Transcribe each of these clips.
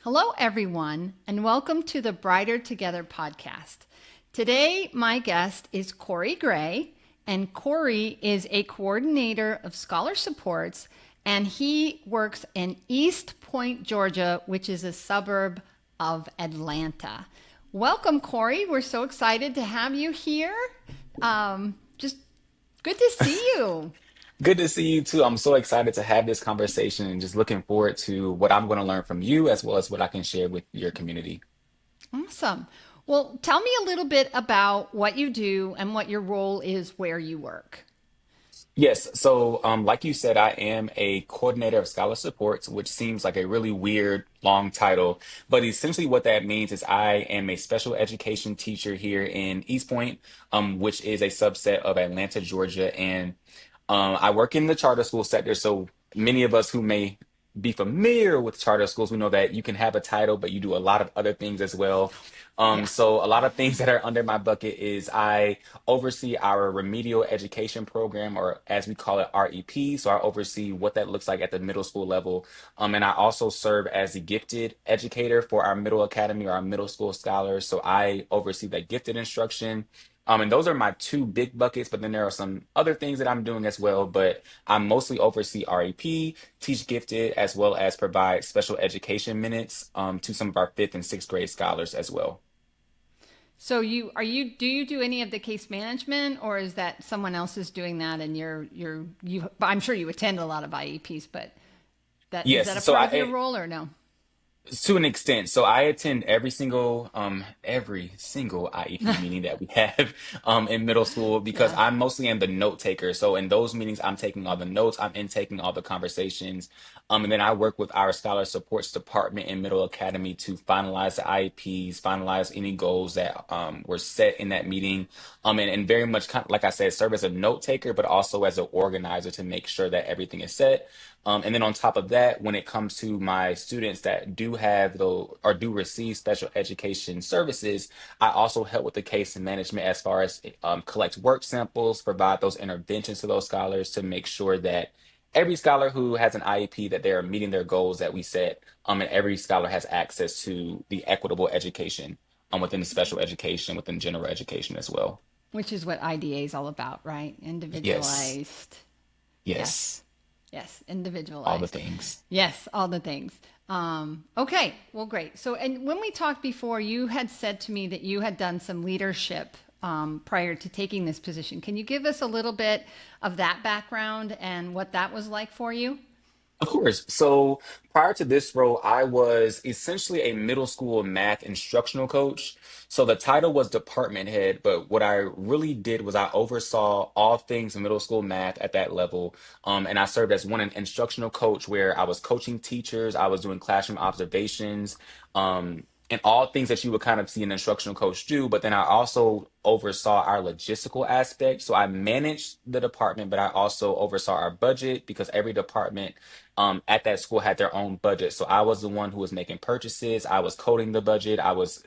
Hello, everyone, and welcome to the Brighter Together podcast. Today, my guest is Corey Gray, and Corey is a coordinator of scholar supports, and he works in East Point, Georgia, which is a suburb of Atlanta. Welcome, Corey. We're so excited to have you here. Just good to see you. Good to see you too. I'm so excited to have this conversation and just looking forward to what I'm going to learn from you as well as what I can share with your community. Awesome. Well, tell me a little bit about what you do and what your role is where you work. Yes, so like you said, I am a coordinator of scholar supports, which seems like a really weird long title, but essentially what that means is I am a special education teacher here in East Point, which is a subset of Atlanta, Georgia, and I work in the charter school sector. So many of us who may be familiar with charter schools, we know that you can have a title, but you do a lot of other things as well. Yeah. So a lot of things that are under my bucket is I oversee our remedial education program, or as we call it, REP. So I oversee what that looks like at the middle school level. And I also serve as the gifted educator for our middle academy or our middle school scholars. So I oversee that gifted instruction. And those are my two big buckets, but then there are some other things that I'm doing as well. But I mostly oversee REP, teach gifted, as well as provide special education minutes to some of our fifth and sixth grade scholars as well. So you do you do any of the case management, or is that someone else is doing that and you I'm sure you attend a lot of IEPs, but that is that a Yes, so part of your role or no? to an extent. So I attend every single IEP meeting that we have in middle school because Yeah. I'm mostly am the note taker. So in those meetings, I'm taking all the notes, I'm in taking all the conversations. And then I work with our scholar supports department in middle academy to finalize the IEPs, finalize any goals that were set in that meeting. And very much kind of, like I said, serve as a note taker, but also as an organizer to make sure that everything is set. And then on top of that, when it comes to my students that do have the or do receive special education services, I also help with the case management as far as collect work samples, provide those interventions to those scholars to make sure that every scholar who has an IEP that they are meeting their goals that we set, and every scholar has access to the equitable education within the special education, within general education as well. Which is what IDA is all about, right? Yes, Individualized. Yes. yes, Yes, all the individualized. things. Yes, all the things. Okay, well, great. So, and when we talked before, you had said to me that you had done some leadership prior to taking this position. Can you give us a little bit of that background and what that was like for you? Of course. So prior to this role, I was essentially a middle school math instructional coach. So the title was department head, but what I really did was I oversaw all things middle school math at that level. And I served as one an instructional coach where I was coaching teachers, I was doing classroom observations, and all things that you would kind of see an instructional coach do. But then I also oversaw our logistical aspect. So I managed the department, but I also oversaw our budget because every department at that school had their own budget. So I was the one who was making purchases. I was coding the budget. I was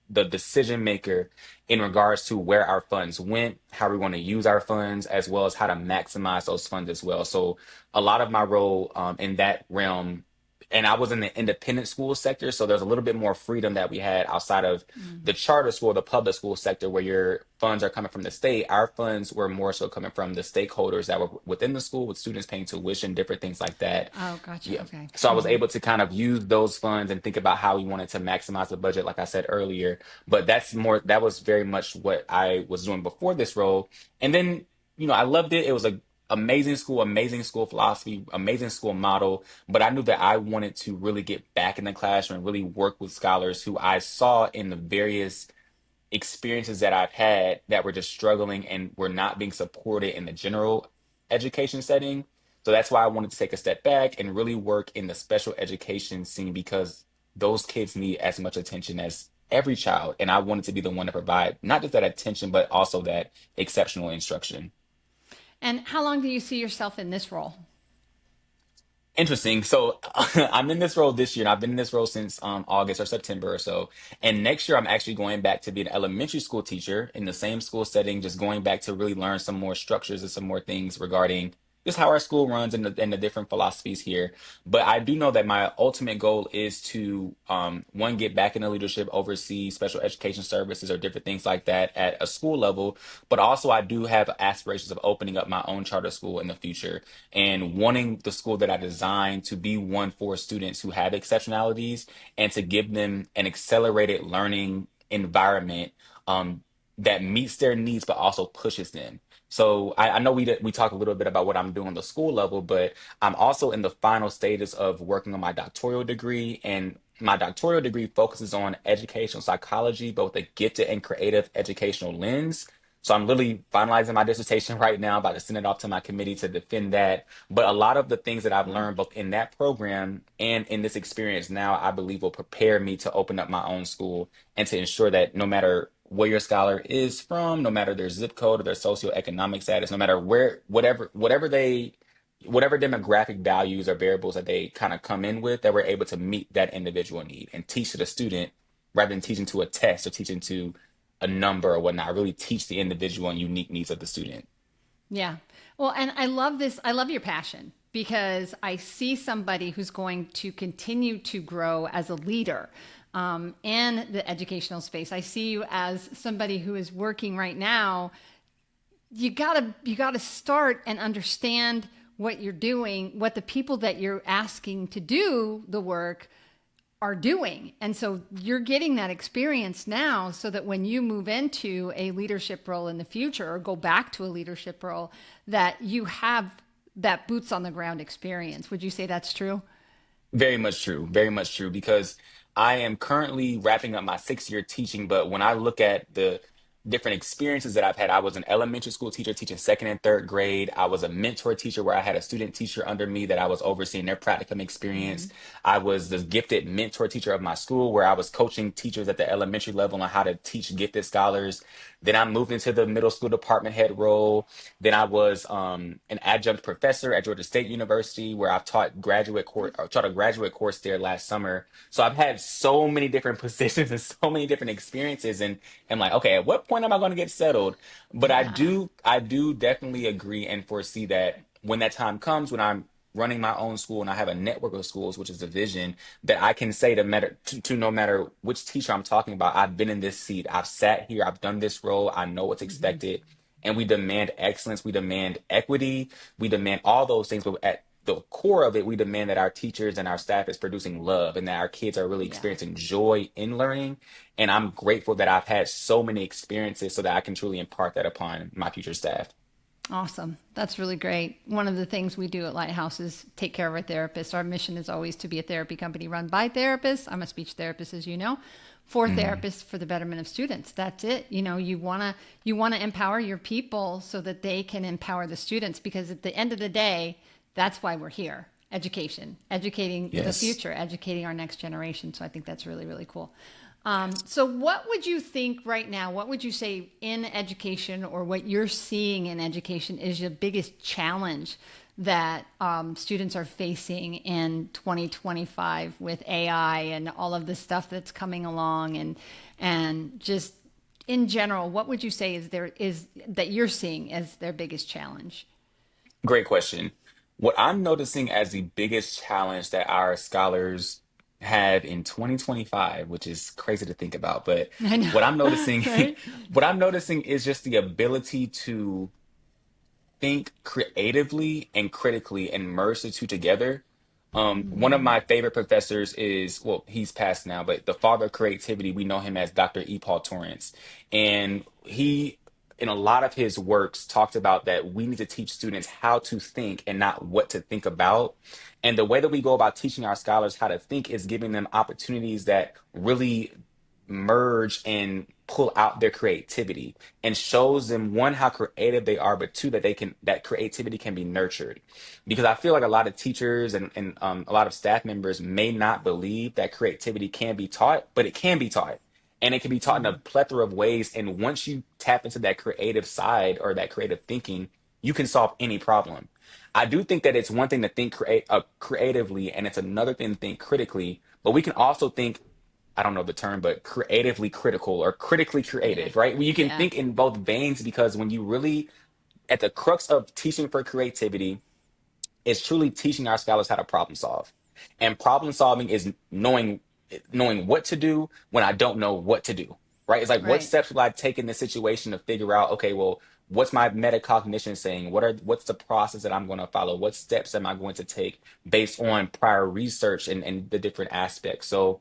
the decision maker in regards to where our funds went, how we want to use our funds, as well as how to maximize those funds as well. So a lot of my role in that realm, and I was in the independent school sector, so there's a little bit more freedom that we had outside of the charter school, the public school sector, where your funds are coming from the state. Our funds were more so coming from the stakeholders that were within the school, with students paying tuition, different things like that. Oh, gotcha. Yeah. Okay. So I was able to kind of use those funds and think about how we wanted to maximize the budget, like I said earlier. But that was very much what I was doing before this role. And then, I loved it. It was a amazing school philosophy, amazing school model. But I knew that I wanted to really get back in the classroom and really work with scholars who I saw in the various experiences that I've had that were just struggling and were not being supported in the general education setting. So that's why I wanted to take a step back and really work in the special education scene because those kids need as much attention as every child. And I wanted to be the one to provide not just that attention, but also that exceptional instruction. And how long do you see yourself in this role? Interesting. So I'm in this role this year, and I've been in this role since August or September or so. And next year, I'm actually going back to be an elementary school teacher in the same school setting, just going back to really learn some more structures and some more things regarding just how our school runs and the different philosophies here. But I do know that my ultimate goal is to one, get back into leadership, oversee special education services or different things like that at a school level. But also I do have aspirations of opening up my own charter school in the future and wanting the school that I designed to be one for students who have exceptionalities and to give them an accelerated learning environment that meets their needs but also pushes them. So I know we talk a little bit about what I'm doing on the school level, but I'm also in the final stages of working on my doctoral degree, and my doctoral degree focuses on educational psychology, but with a gifted and creative educational lens. So I'm literally finalizing my dissertation right now, about to send it off to my committee to defend that. But a lot of the things that I've Wow. learned both in that program and in this experience now, I believe will prepare me to open up my own school and to ensure that no matter where your scholar is from, no matter their zip code or their socioeconomic status, no matter where, whatever demographic values or variables that they kind of come in with, that we're able to meet that individual need and teach to the student rather than teaching to a test or teaching to a number or whatnot. Really teach the individual and unique needs of the student. Yeah. Well, and I love this. I love your passion because I see somebody who's going to continue to grow as a leader in the educational space. I see you as somebody who is working right now. You gotta start and understand what you're doing, what the people that you're asking to do the work are doing. And so you're getting that experience now so that when you move into a leadership role in the future or go back to a leadership role, that you have that boots on the ground experience. Would you say that's true? Very much true. Very much true. Because I am currently wrapping up my 6 year teaching. But when I look at the different experiences that I've had, I was an elementary school teacher teaching second and third grade. I was a mentor teacher where I had a student teacher under me that I was overseeing their practicum experience. I was the gifted mentor teacher of my school where I was coaching teachers at the elementary level on how to teach gifted scholars. Then I moved into the middle school department head role. Then I was an adjunct professor at Georgia State University, where I've taught taught a graduate course there last summer. So I've had so many different positions and so many different experiences, and I'm like, okay, at what point am I going to get settled? But I do definitely agree and foresee that when that time comes, when I'm running my own school and I have a network of schools, which is the vision, that I can say to no matter which teacher I'm talking about, I've been in this seat, I've sat here, I've done this role, I know what's expected, and we demand excellence, we demand equity, we demand all those things, but at the core of it, we demand that our teachers and our staff is producing love and that our kids are really Yeah. experiencing joy in learning. And I'm grateful that I've had so many experiences so that I can truly impart that upon my future staff. Awesome. That's really great. One of the things we do at Lighthouse is take care of our therapists. Our mission is always to be a therapy company run by therapists. I'm a speech therapist, as you know, for Mhm. therapists for the betterment of students. That's it. You wanna empower your people so that they can empower the students because at the end of the day, that's why we're here. Education, educating the Yes. future, educating our next generation. So I think that's really, really cool. So, what would you think right now? What would you say in education or what you're seeing in education is your biggest challenge that students are facing in 2025 with AI and all of the stuff that's coming along and just in general, what would you say is that you're seeing as their biggest challenge? Great question. What I'm noticing as the biggest challenge that our scholars have in 2025, which is crazy to think about, but I know, what I'm noticing, right? what I'm noticing is just the ability to think creatively and critically and merge the two together. One of my favorite professors is, well, he's passed now, but the father of creativity, we know him as Dr. E. Paul Torrance. And he, in a lot of his works, talked about that we need to teach students how to think and not what to think about. And the way that we go about teaching our scholars how to think is giving them opportunities that really merge and pull out their creativity and shows them one how creative they are but two that they can that creativity can be nurtured because I feel like a lot of teachers and a lot of staff members may not believe that creativity can be taught, but it can be taught, and it can be taught in a plethora of ways, and once you tap into that creative side or that creative thinking, you can solve any problem. I do think that it's one thing to think creatively and it's another thing to think critically, but we can also think, I don't know the term, but creatively critical or critically Yeah. creative, right? You can Yeah. think in both veins because when you really, at the crux of teaching for creativity, is truly teaching our scholars how to problem solve. And problem solving is knowing what to do when I don't know what to do. Right? It's like what Right. steps will I take in this situation to figure out, okay, well, what's my metacognition saying? What's the process that I'm going to follow? What steps am I going to take based on prior research and the different aspects? So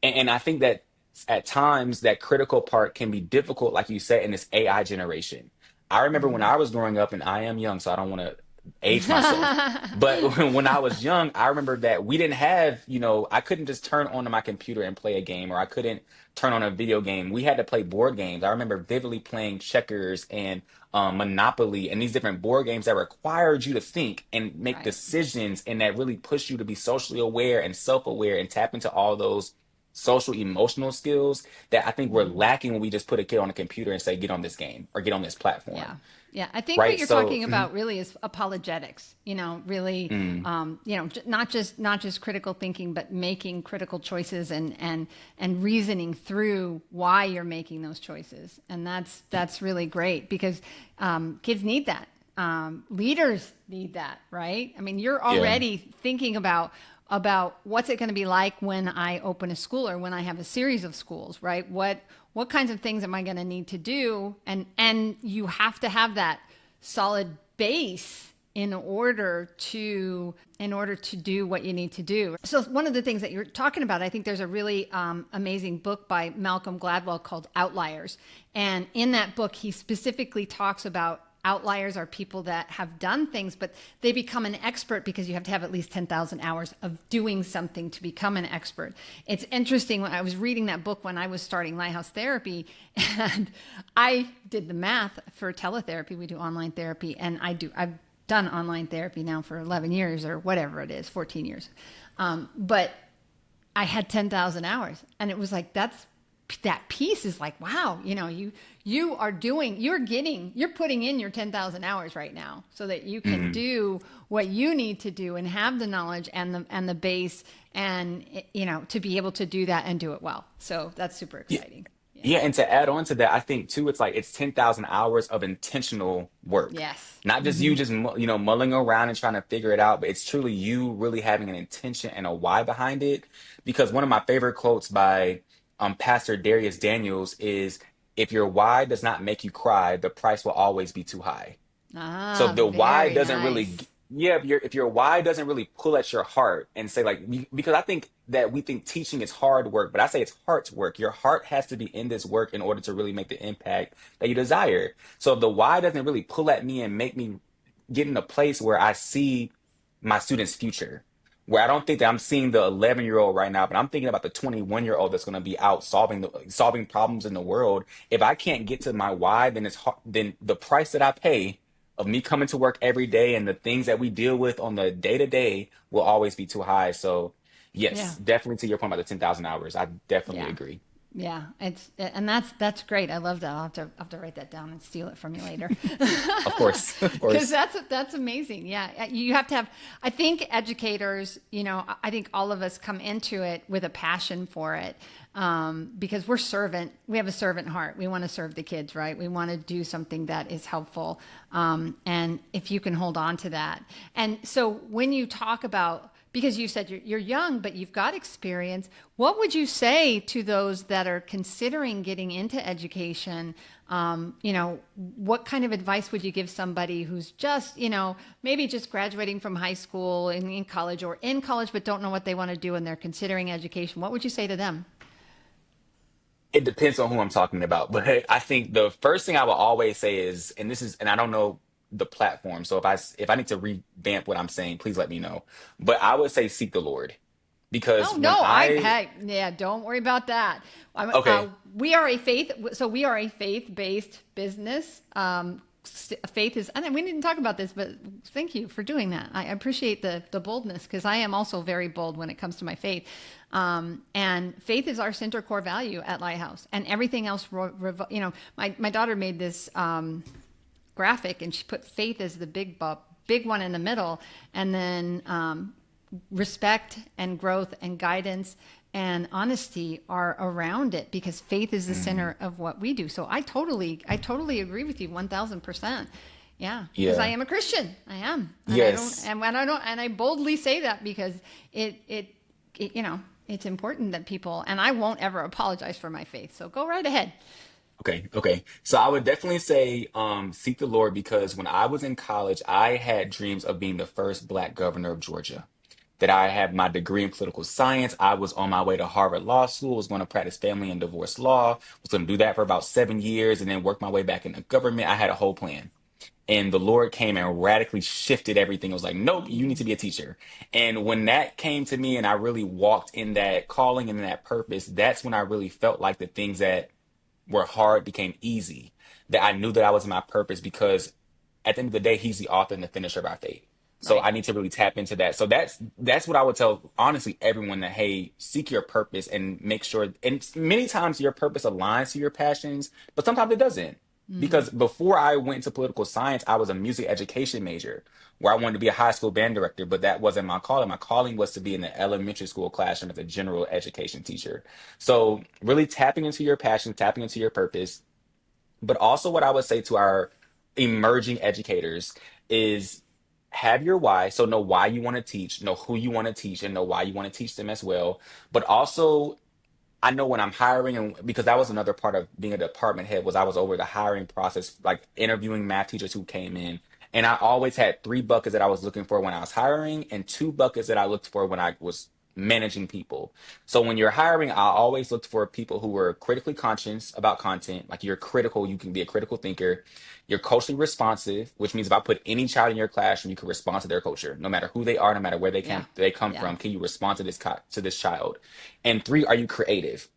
and I think that at times that critical part can be difficult, like you said, in this AI generation. I remember when Mm-hmm. I was growing up, and I am young, so I don't want to age myself. But when I was young, I remember that we didn't have, I couldn't just turn onto my computer and play a game, or I couldn't turn on a video game. We had to play board games. I remember vividly playing checkers and Monopoly and these different board games that required you to think and make Right. decisions and that really push you to be socially aware and self-aware and tap into all those social emotional skills that I think we're Mm-hmm. lacking when we just put a kid on a computer and say, get on this game or get on this platform. Yeah. Yeah. I think what Right. you're So, talking about really is apologetics, really, mm, not just critical thinking, but making critical choices and reasoning through why you're making those choices. And that's really great because kids need that. Leaders need that, right? I mean, you're yeah. already thinking about what's it going to be like when I open a school or when I have a series of schools, right? What kinds of things am I going to need to do? And you have to have that solid base in order to do what you need to do. So one of the things that you're talking about, I think there's a really amazing book by Malcolm Gladwell called Outliers, and in that book he specifically talks about outliers are people that have done things, but they become an expert because you have to have at least 10,000 hours of doing something to become an expert. It's interesting when I was reading that book when I was starting Lighthouse Therapy, and I did the math for teletherapy. We do online therapy, and I've done online therapy now for 11 years or whatever it is, 14 years. But I had 10,000 hours, and it was like, that piece is like, wow, you're putting in your 10,000 hours right now so that you can Mm. do what you need to do and have the knowledge and the base and, to be able to do that and do it well. So that's super Yeah. exciting. Yeah. Yeah, and to add on to that, I think too, it's like it's 10,000 hours of intentional work. Yes. Not just you Mm-hmm. just mulling around and trying to figure it out, but it's truly you really having an intention and a why behind it. Because one of my favorite quotes by Pastor Darius Daniels is, "If your why does not make you cry, the price will always be too high." So if Ah, the why very doesn't really, nice. yeah, if your why doesn't really pull at your heart and say like, because I think that we think teaching is hard work, but I say it's heart work. Your heart has to be in this work in order to really make the impact that you desire. So if the why doesn't really pull at me and make me get in a place where I see my students' future, where I don't think that I'm seeing the 11-year-old right now, but I'm thinking about the 21-year-old that's going to be out solving problems in the world. If I can't get to my why, then then the price that I pay of me coming to work every day and the things that we deal with on the day to day will always be too high. So, yes, Yeah. definitely to your point about the 10,000 hours, I definitely Yeah. agree. Yeah, that's great. I love that. I'll have to write that down and steal it from you later. Of course, of Because course. that's amazing. Yeah, you have to have. I think educators, I think all of us come into it with a passion for it, because we have a servant heart. We want to serve the kids, right? We want to do something that is helpful, and if you can hold on to that. And so when you talk about, because you said you're young, but you've got experience. What would you say to those that are considering getting into education? What kind of advice would you give somebody who's just, maybe just graduating from high school in college or in college, but don't know what they want to do and they're considering education? What would you say to them? It depends on who I'm talking about, but I think the first thing I will always say is, and I don't know the platform, so if I need to revamp what I'm saying, please let me know. But I would say seek the Lord because Oh when no, I hey, yeah, don't worry about that. okay, We are a faith-based business. Faith is, and we didn't talk about this, but thank you for doing that. I appreciate the boldness because I am also very bold when it comes to my faith. And faith is our center core value at Lighthouse, and everything else. My daughter made this graphic, and she put faith as the big one in the middle, and then respect and growth and guidance and honesty are around it because faith is the mm, center of what we do. So I totally agree with you 1000%. Yeah, because I Yeah. am a Christian. I am, Yes. and I boldly say that because it, it, you know, it's important that people, and I won't ever apologize for my faith. So go right ahead. Okay, okay. So I would definitely say seek the Lord because when I was in college, I had dreams of being the first black governor of Georgia. That I had my degree in political science. I was on my way to Harvard Law School, was going to practice family and divorce law, was going to do that for about 7 years and then work my way back into government. I had a whole plan. And the Lord came and radically shifted everything. It was like, nope, you need to be a teacher. And when that came to me and I really walked in that calling and in that purpose, that's when I really felt like the things that where hard became easy, that I knew that I was in my purpose because at the end of the day, he's the author and the finisher of our faith. So Right, I need to really tap into that. So that's what I would tell honestly everyone that hey, seek your purpose and make sure and many times your purpose aligns to your passions, but sometimes it doesn't. Because before I went into political science, I was a music education major where I wanted to be a high school band director, but that wasn't my calling. My calling was to be in the elementary school classroom as a general education teacher. So really tapping into your passion, tapping into your purpose. But also what I would say to our emerging educators is have your why. So know why you want to teach, know who you want to teach, and know why you want to teach them as well. But also I know when I'm hiring, and because that was another part of being a department head, was I was over the hiring process, like interviewing math teachers who came in. And I always had three buckets that I was looking for when I was hiring, and two buckets that I looked for when I was managing people. So when you're hiring, I always looked for people who were critically conscious about content. Like you're critical, you can be a critical thinker. You're culturally responsive, which means if I put any child in your classroom, you can respond to their culture, no matter who they are, no matter where yeah, they come yeah, from. Can you respond to to this child? And three, are you creative?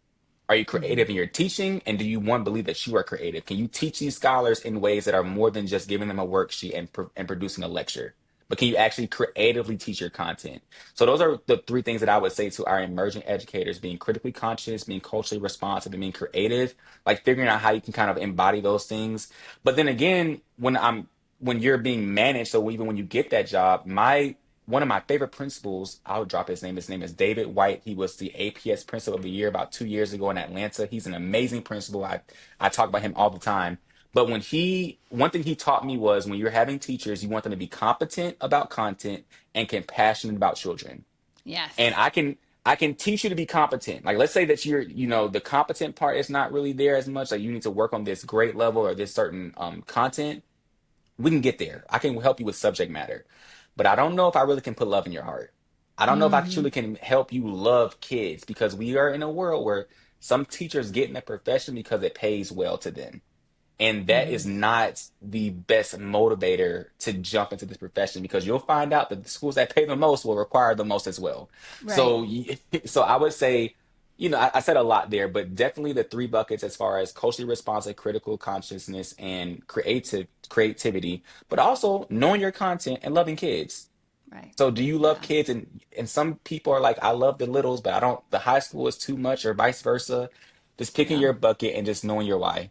Are you creative in your teaching? And do you one believe that you are creative? Can you teach these scholars in ways that are more than just giving them a worksheet and producing a lecture? But can you actually creatively teach your content? So those are the three things that I would say to our emerging educators: being critically conscious, being culturally responsive, and being creative. Like figuring out how you can kind of embody those things. But then again, when you're being managed, so even when you get that job, my one of my favorite principals, I'll drop his name. His name is David White. He was the APS Principal of the Year about 2 years ago in Atlanta. He's an amazing principal. I talk about him all the time. But one thing he taught me was when you're having teachers, you want them to be competent about content and compassionate about children. And yes, I can teach you to be competent. Like let's say that the competent part is not really there as much. Like you need to work on this grade level or this certain content. We can get there. I can help you with subject matter, but I don't know if I really can put love in your heart. I don't know if I truly can help you love kids because we are in a world where some teachers get in the profession because it pays well to them. And that is not the best motivator to jump into this profession because you'll find out that the schools that pay the most will require the most as well. right. So, so I would say, I said a lot there, but definitely the three buckets as far as culturally responsive, critical consciousness, and creativity, but also knowing your content and loving kids. Right. So, do you love Yeah. kids? And some people are like, I love the littles, but I don't. The high school is too much, or vice versa. Just picking Yeah. your bucket and just knowing your why.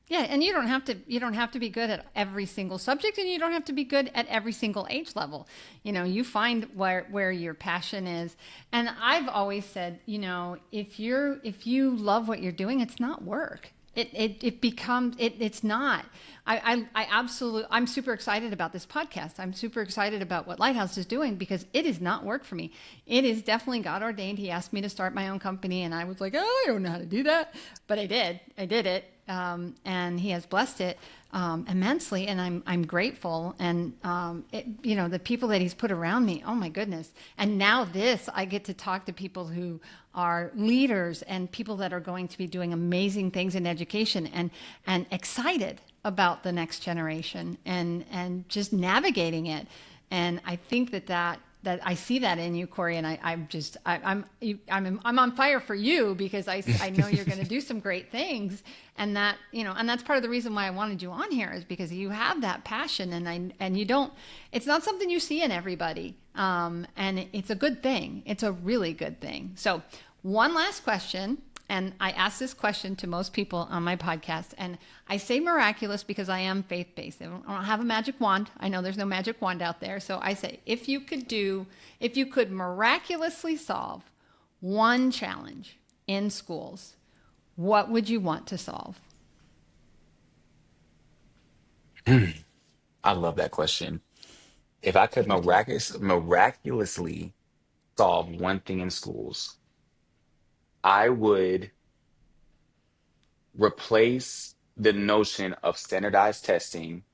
Yeah, and you don't have to be good at every single subject and you don't have to be good at every single age level. You find where your passion is. And I've always said, if you love what you're doing, it's not work. It becomes it's not. I absolutely I'm super excited about this podcast. I'm super excited about what Lighthouse is doing because it is not work for me. It is definitely God ordained. He asked me to start my own company and I was like, oh, I don't know how to do that. But I did. I did it. And he has blessed it immensely, and I'm grateful. And the people that he's put around me, oh my goodness! And now I get to talk to people who are leaders and people that are going to be doing amazing things in education, and excited about the next generation, and just navigating it. And I think that I see that in you, Corey, and I'm on fire for you because I know you're going to do some great things, and that's part of the reason why I wanted you on here is because you have that passion, and you don't. It's not something you see in everybody, and it's a good thing. It's a really good thing. So, one last question. And I ask this question to most people on my podcast. And I say miraculous because I am faith based. I don't have a magic wand. I know there's no magic wand out there. So I say, if you could miraculously solve one challenge in schools, what would you want to solve? I love that question. If I could Thank you. miraculously solve one thing in schools, I would replace the notion of standardized testing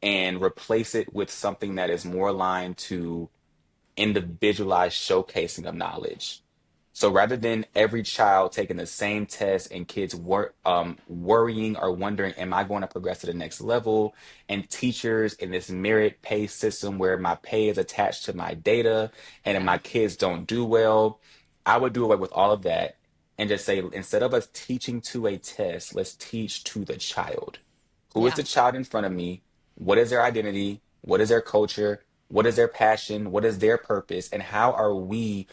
and replace it with something that is more aligned to individualized showcasing of knowledge. So rather than every child taking the same test and kids worrying or wondering, am I going to progress to the next level? And teachers in this merit pay system where my pay is attached to my data, and if Yeah. my kids don't do well, I would do away with all of that and just say, instead of us teaching to a test, let's teach to the child. Who is Yeah. the child in front of me? What is their identity? What is their culture? What is their passion? What is their purpose? And how are we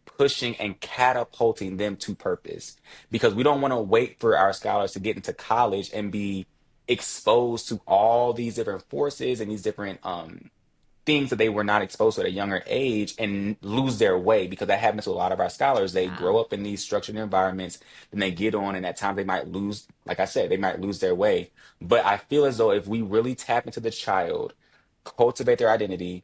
pushing and catapulting them to purpose? Because we don't want to wait for our scholars to get into college and be exposed to all these different forces and these different things that they were not exposed to at a younger age and lose their way, because that happens to a lot of our scholars. They Yeah. grow up in these structured environments, then they get on, and at times they might lose, like I said, they might lose their way. But I feel as though if we really tap into the child, cultivate their identity,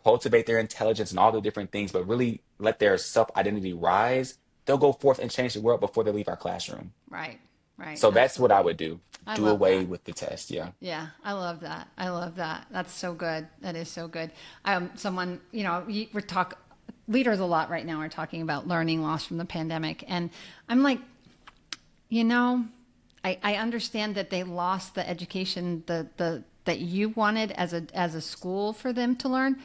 cultivate their intelligence and all the different things, but really let their self identity rise, they'll go forth and change the world before they leave our classroom. Right. Right. So that's what I Absolutely. would do. I Do love away that. with the test. Yeah. Yeah, I love that. I love that. That's so good. That is so good. Someone, we're leaders a lot right now are talking about learning loss from the pandemic. And I'm like, you know, I understand that they lost the education that you wanted as a school for them to learn,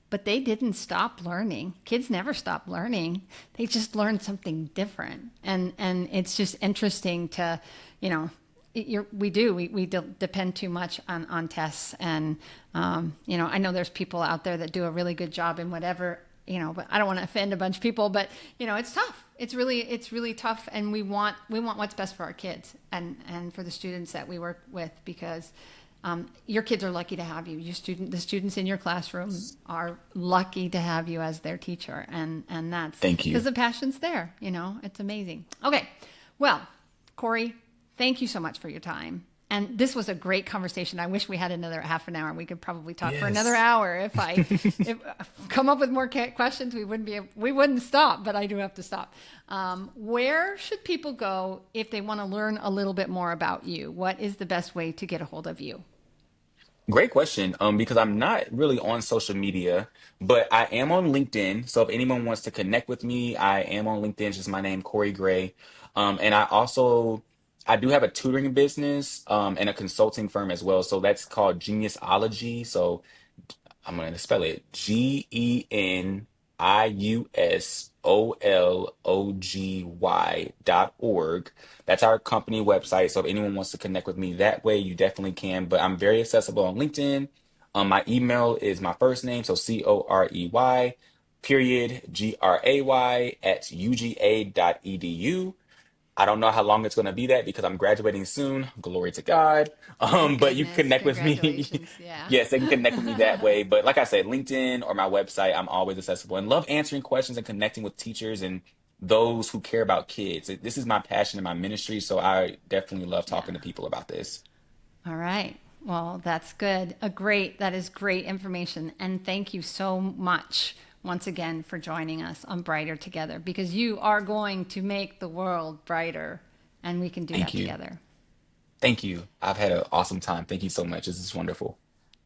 but they didn't stop learning. Kids never stop learning. They just learned something different. And it's just interesting to, you know, we depend too much on tests. And, I know there's people out there that do a really good job in whatever, but I don't want to offend a bunch of people, but it's tough. It's really tough. And we want what's best for our kids and for the students that we work with, because your kids are lucky to have you. The students in your classroom are lucky to have you as their teacher, and that's Thank because you. the passion's there. It's amazing. Okay, well, Corey, thank you so much for your time. And this was a great conversation. I wish we had another half an hour. We could probably talk for another Yes. hour. If come up with more questions, we wouldn't stop. But I do have to stop. Where should people go if they want to learn a little bit more about you? What is the best way to get a hold of you? Great question. Because I'm not really on social media, but I am on LinkedIn. So if anyone wants to connect with me, I am on LinkedIn. It's just my name, Corey Gray. And I do have a tutoring business, and a consulting firm as well. So that's called Geniusology. So I'm going to spell it GENIUSOLOGY.org. That's our company website. So if anyone wants to connect with me that way, you definitely can. But I'm very accessible on LinkedIn. My email is my first name, so Corey, period, GRAY at UGA.edu. I don't know how long it's going to be that because I'm graduating soon. Glory to God. Oh, But you can goodness. connect with me. Congratulations. Yeah. Yes, they can connect with me that way. But like I said, LinkedIn or my website, I'm always accessible and love answering questions and connecting with teachers and those who care about kids. This is my passion and my ministry, so I definitely love Yeah. talking to people about this. All right. Well, that's good. That is great information. And thank you so much once again for joining us on Brighter Together, because you are going to make the world brighter, and we can do Thank that you. together. Thank you. I've had an awesome time. Thank you so much. This is wonderful.